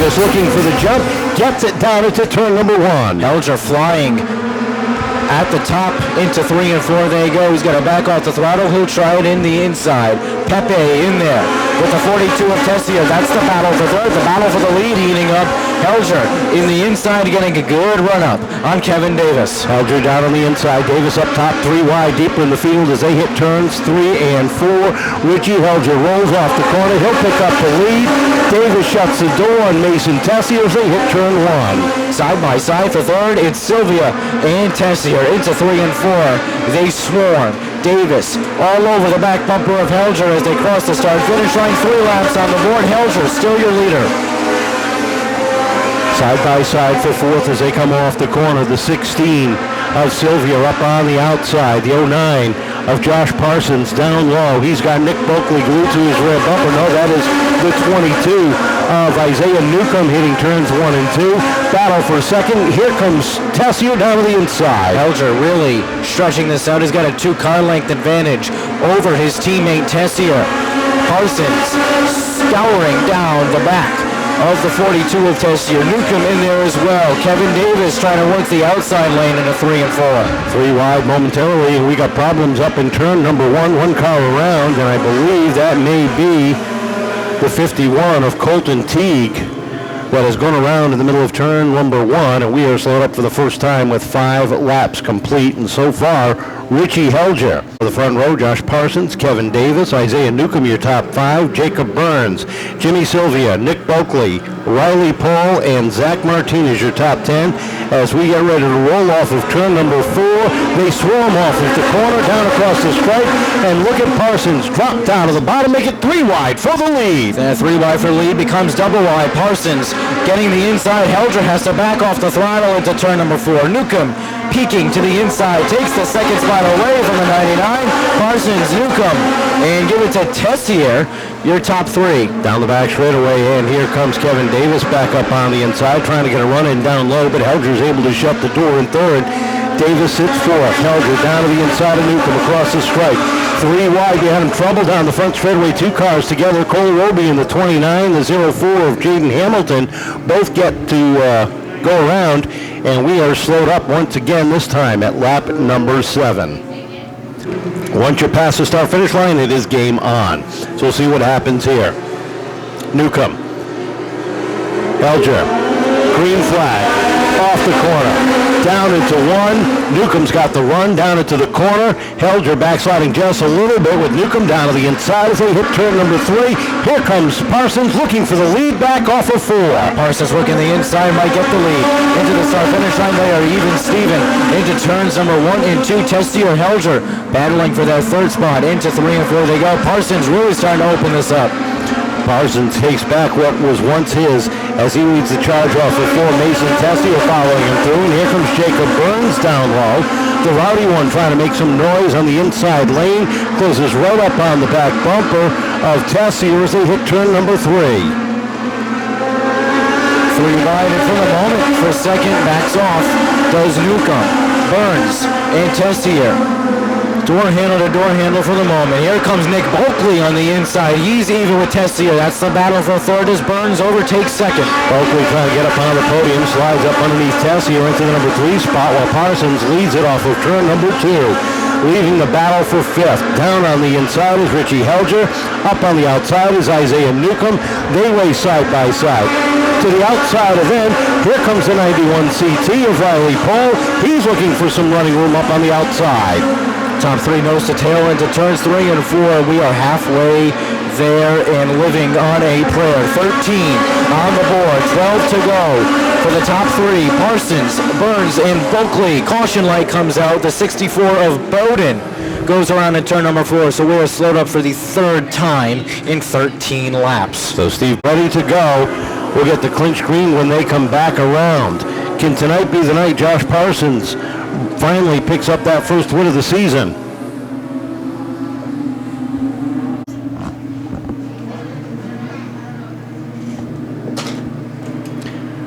Davis looking for the jump, gets it down into turn number 1. Helger flying at the top into 3 and 4. There you go. He's got to back off the throttle. He'll try it in the inside. Pepe in there with the 42 of Tessier. That's the battle for third. The battle for the lead heating up. Helger in the inside getting a good run up on Kevin Davis. Helger down on the inside. Davis up top, 3 wide, deeper in the field as they hit turns 3 and 4. Richie Helger rolls off the corner. He'll pick up the lead. Davis shuts the door on Mason Tessier as they hit turn 1. Side by side for third, it's Silvia and Tessier into 3 and 4. They swarm. Davis all over the back bumper of Helger as they cross the start-finish line. 3 laps on the board. Helger still your leader. Side by side for fourth as they come off the corner. The 16 of Silvia up on the outside. The 09 of Josh Parsons down low. He's got Nick Bulkeley glued to his rear bumper. No, that is the 22 of Isaiah Newcomb hitting turns 1 and 2. Battle for second. Here comes Tessier down to the inside. Helger really stretching this out. He's got a 2-car length advantage over his teammate Tessier. Parsons scouring down the back of the 42 of Tessier. Newcomb in there as well. Kevin Davis trying to work the outside lane in a 3 and 4. 3 wide momentarily, and we got problems up in turn number 1. 1 car around, and I believe that may be the 51 of Colton Teague that has gone around in the middle of turn number 1, and we are slowed up for the first time with 5 laps complete. And so far, Richie Helger. For the front row, Josh Parsons, Kevin Davis, Isaiah Newcomb, your top 5, Jacob Burns, Jimmy Silvia, Nick Bulkeley, Riley Paul, and Zach Martinez, your top 10. As we get ready to roll off of turn number 4, they swarm off of the corner, down across the stripe, and look at Parsons drop down to the bottom, make it 3 wide for the lead. And 3 wide for the lead becomes double wide. Parsons getting the inside. Helger has to back off the throttle into turn number 4. Newcomb peeking to the inside, takes the second spot away from the 99. Parsons, Newcomb, and give it to Tessier, your top 3. Down the back straightaway, and here comes Kevin Davis back up on the inside, trying to get a run in down low, but Helger's able to shut the door in third. Davis sits fourth. Helger down to the inside of Newcomb across the stripe. 3 wide behind him, trouble down the front straightaway. 2 cars together. Cole Robie in the 29, the 04 of Jaden Hamilton. Both get to go around, and we are slowed up once again, this time at lap number 7. Once you pass the start-finish line, it is game on. So we'll see what happens here. Newcomb. Helger. Green flag. Off the corner. Down into 1. Newcomb's got the run down into the corner. Helger backsliding just a little bit with Newcomb down to the inside as they hit turn number 3. Here comes Parsons looking for the lead back off of 4. Parsons working the inside, might get the lead. Into the start-finish line, they are even Steven. Into turns number 1 and 2. Tessier, Helger battling for that 3rd spot. Into 3 and 4 they go. Parsons really starting to open this up. Parsons takes back what was once his as he leads the charge off of 4. Mason Tessier following him through, and here comes Jacob Burns down low. The Rowdy one trying to make some noise on the inside lane, closes right up on the back bumper of Tessier as they hit turn number 3. 3 wide, and for the moment, for second, backs off, does Newcomb, Burns, and Tessier. Door handle to door handle for the moment. Here comes Nick Bulkeley on the inside. He's even with Tessier. That's the battle for third as Burns overtakes second. Bulkeley trying to get up on the podium, slides up underneath Tessier into the number 3 spot while Parsons leads it off of turn number 2. Leaving the battle for 5th. Down on the inside is Richie Helger. Up on the outside is Isaiah Newcomb. They race side by side. To the outside of them, here comes the 91 CT of Riley Paul. He's looking for some running room up on the outside. Top 3 nose to tail into turns 3 and 4. We are halfway there and living on a prayer. 13 on the board, 12 to go for the top 3. Parsons, Burns, and Bulkeley. Caution light comes out. The 64 of Bowden goes around in turn number 4. So we are slowed up for the 3rd time in 13 laps. So Steve, ready to go. We'll get the clinch green when they come back around. Can tonight be the night Josh Parsons finally picks up that first win of the season?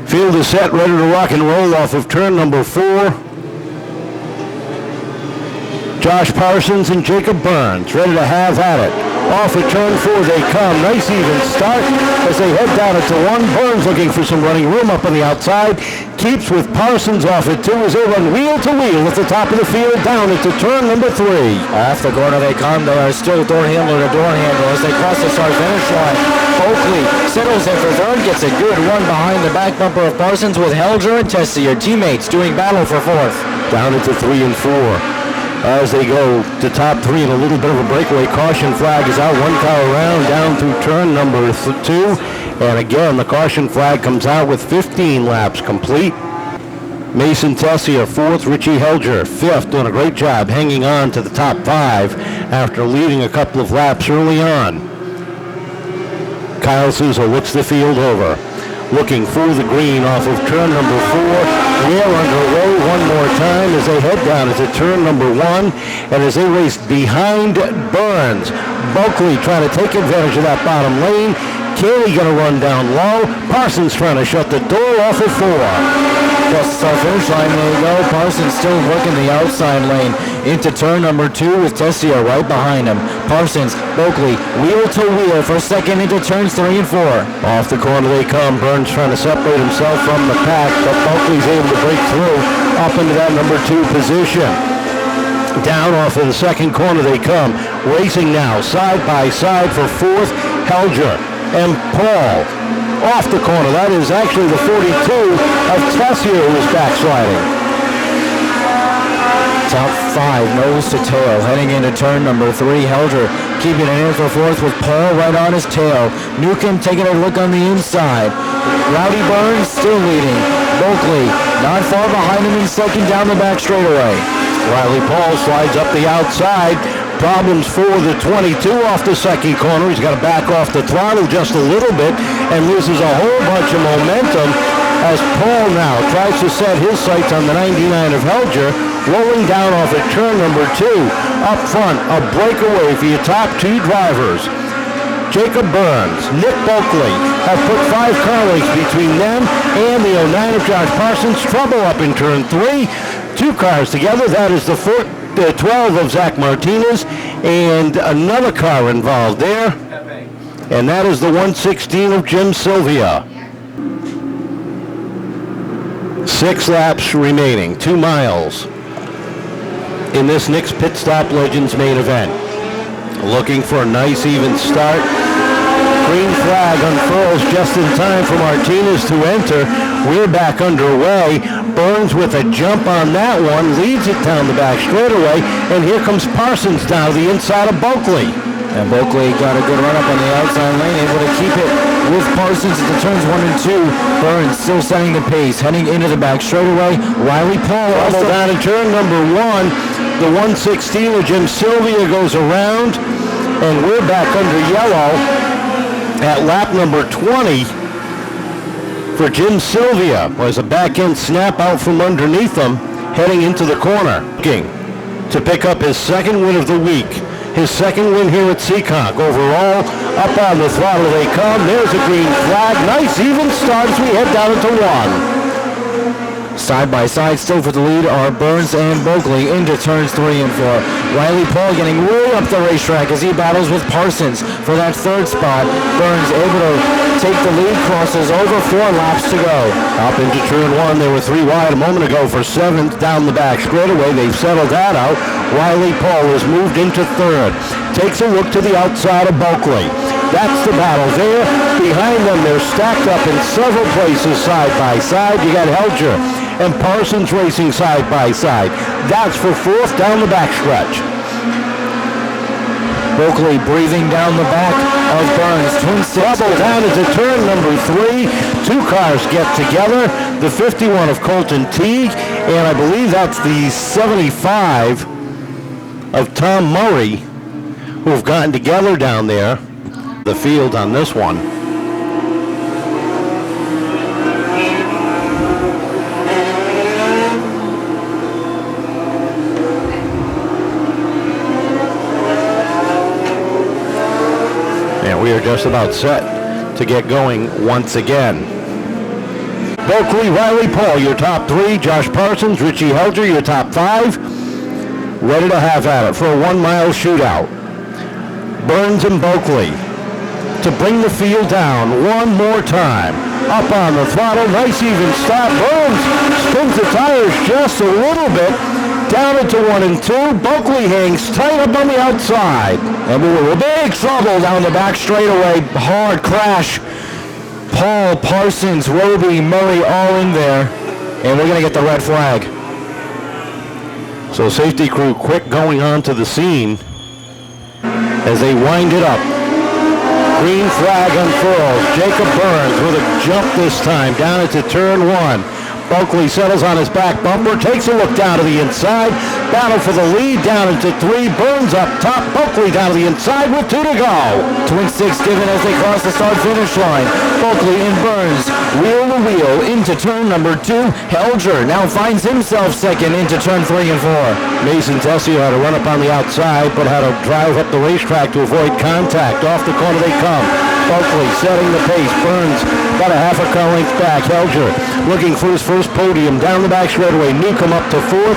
Field is set, ready to rock and roll off of turn number 4. Josh Parsons and Jacob Burns ready to have at it. Off of turn 4 they come. Nice even start as they head down into 1. Burns looking for some running room up on the outside. Keeps with Parsons off at 2 as they run wheel to wheel at the top of the field down into turn number 3. Off the corner they come. They are still door handle to door handle as they cross the start finish line. Bulkeley settles in for third, gets a good run behind the back bumper of Parsons with Helger and Tessier, teammates doing battle for 4th. Down into 3 and 4. As they go to top 3 and a little bit of a breakaway. Caution flag is out. 1 car around down through turn number 2. And again, the caution flag comes out with 15 laps complete. Mason Tessier 4th, Richie Helger 5th, doing a great job hanging on to the top 5 after leading a couple of laps early on. Kyle Souza looks the field over, looking for the green off of turn number 4. We're underway one more time as they head down into turn number 1, and as they race behind Burns. Bulkeley trying to take advantage of that bottom lane. Kelly going to run down low. Parsons trying to shut the door off at 4. Across the start finish line they go. Parsons still working the outside lane into turn number 2 with Tessier right behind him. Parsons, Bulkeley, wheel to wheel for second into turns 3 and 4. Off the corner they come. Burns trying to separate himself from the pack, but Bulkeley's able to break through up into that number 2 position. Down off of the second corner they come. Racing now side by side for 4th, Helger and Paul. Off the corner, that is actually the 42 of Tessier who is backsliding. Top 5, nose to tail, heading into turn number 3. Helger keeping it in for 4th with Paul right on his tail. Newcomb taking a look on the inside. Rowdy Burns still leading. Bulkeley not far behind him in second down the back straightaway. Riley Paul slides up the outside. Problems for the 22 off the second corner. He's got to back off the throttle just a little bit and loses a whole bunch of momentum as Paul now tries to set his sights on the 99 of Helger, rolling down off at turn number 2. Up front, a breakaway for your top 2 drivers. Jacob Burns, Nick Bulkeley have put 5 car lengths between them and the 09 of Josh Parsons. Trouble up in turn 3. 2 cars together. That is the 12 of Zach Martinez and another car involved there. And that is the 116 of Jim Silvia. 6 laps remaining, 2 miles in this Nick's Pit Stop Legends main event. Looking for a nice even start. Green flag unfurls just in time for Martinez to enter. We're back underway. Burns with a jump on that one, leads it down the back straightaway, and here comes Parsons down to the inside of Bulkeley. And Bulkeley got a good run up on the outside lane, able to keep it with Parsons at the turns 1 and 2. Burns still setting the pace, heading into the back straightaway. Riley Paul also down in turn number 1. The 116 of Jim Silvia goes around, and we're back under yellow at lap number 20 for Jim Silvia. Was a back end snap out from underneath him, heading into the corner. Looking to pick up his second win of the week. His second win here at Seekonk. Overall, up on the throttle they come. There's a green flag. Nice even start as we head down into 1. Side by side, still for the lead are Burns and Bulkeley into turns 3 and 4. Riley Paul getting way up the racetrack as he battles with Parsons for that 3rd spot. Burns able to take the lead, crosses over 4 laps to go. Up into turn 1, they were 3 wide a moment ago for 7th down the back straightaway. They've settled that out. Riley Paul has moved into 3rd. Takes a look to the outside of Bulkeley. That's the battle there. Behind them, they're stacked up in several places side by side. You got Helger and Parsons racing side by side. That's for 4th down the backstretch. Bulkeley breathing down the back of Burns. Twin six. Double down into turn number 3. 2 cars get together. The 51 of Colton Teague, and I believe that's the 75 of Tom Murray, who have gotten together down there. The field on this one. And we are just about set to get going once again. Bulkeley, Riley Paul, your top 3. Josh Parsons, Richie Helger, your top 5. Ready to have at it for a 1-mile shootout. Burns and Bulkeley to bring the field down one more time. Up on the throttle, nice even stop. Burns spins the tires just a little bit. Down into 1 and 2. Bulkeley hangs tight up on the outside. And we were in big trouble down the back straightaway. Hard crash. Paul, Parsons, Robie, Murray all in there. And we're going to get the red flag. So safety crew quick going on to the scene as they wind it up. Green flag unfurls. Jacob Burns with a jump this time down into turn 1. Bulkeley settles on his back bumper, takes a look down to the inside. Battle for the lead down into 3. Burns up top. Bulkeley down to the inside with 2 to go. Twin sticks given as they cross the start-finish line. Bulkeley and Burns wheel to wheel into turn number 2. Helger now finds himself second into turn 3 and 4. Mason Tessier had to run up on the outside, but had to drive up the racetrack to avoid contact. Off the corner they come. Bulkeley setting the pace. Burns about a half a car length back. Helger looking for his first podium. Down the back straightaway. Newcomb up to 4th.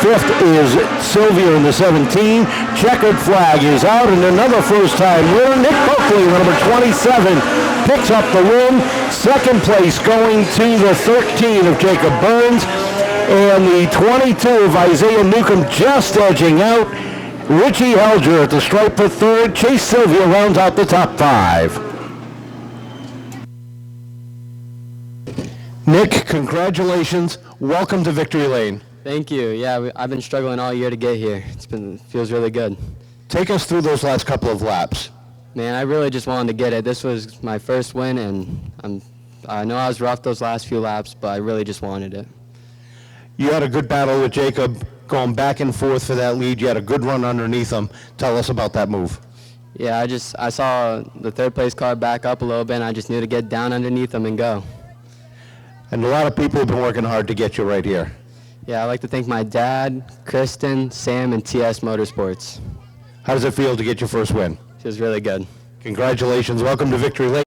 5th is Silvia in the 17. Checkered flag is out, and another first-time winner. Nick Bulkeley, number 27, picks up the win. Second place going to the 13 of Jacob Burns, and the 22 of Isaiah Newcomb just edging out. Richie Helger at the stripe for 3rd. Chase Silvia rounds out the top 5. Nick, congratulations. Welcome to Victory Lane. Thank you. Yeah, I've been struggling all year to get here. Feels really good. Take us through those last couple of laps. Man, I really just wanted to get it. This was my first win, and I know I was rough those last few laps, but I really just wanted it. You had a good battle with Jacob going back and forth for that lead. You had a good run underneath him. Tell us about that move. Yeah, I saw the 3rd place car back up a little bit, and I just knew to get down underneath him and go. And a lot of people have been working hard to get you right here. Yeah, I'd like to thank my dad, Kristen, Sam, and TS Motorsports. How does it feel to get your first win? Feels really good. Congratulations. Welcome to Victory Lane.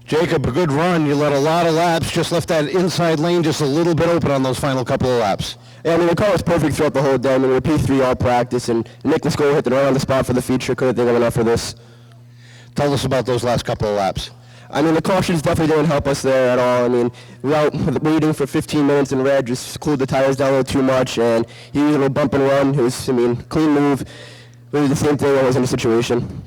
Jacob, a good run. You led a lot of laps, just left that inside lane just a little bit open on those final couple of laps. Yeah, I mean, the car was perfect throughout the whole day. I mean, we were P3 all practice, and Nicholas Bulkeley hit the right on the spot for the feature. Couldn't think of enough for this. Tell us about those last couple of laps. I mean, the cautions definitely didn't help us there at all. I mean, without waiting for 15 minutes in red, just cooled the tires down a little too much, and he was a little bump and run. It was, I mean, clean move. Really the same thing I was in the situation.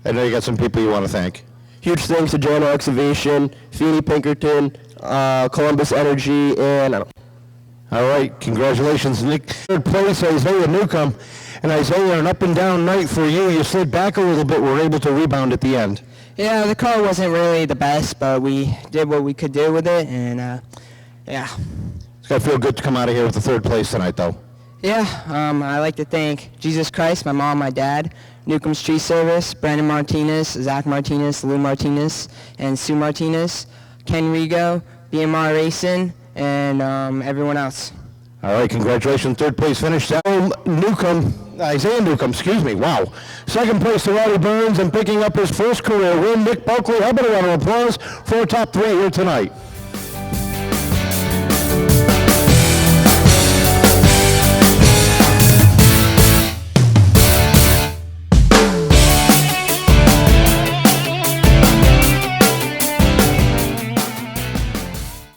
I know you got some people you want to thank. Huge thanks to Jano Excavation, Feeney Pinkerton, Columbus Energy, and All right, congratulations, Nick. 3rd place, Isaiah Newcomb. And Isaiah, an up and down night for you. You slid back a little bit, were able to rebound at the end. Yeah, the car wasn't really the best, but we did what we could do with it, and yeah. It's got to feel good to come out of here with the 3rd place tonight, though. Yeah, I like to thank Jesus Christ, my mom, my dad, Newcomb's Tree Service, Brandon Martinez, Zach Martinez, Lou Martinez, and Sue Martinez, Ken Rigo, BMR Racing, and everyone else. All right, congratulations. 3rd place finish. Isaiah Newcomb, excuse me. Wow. 2nd place to Rowdy Burns, and picking up his first career win, Nick Bulkeley. How about a round of applause for our top 3 here tonight?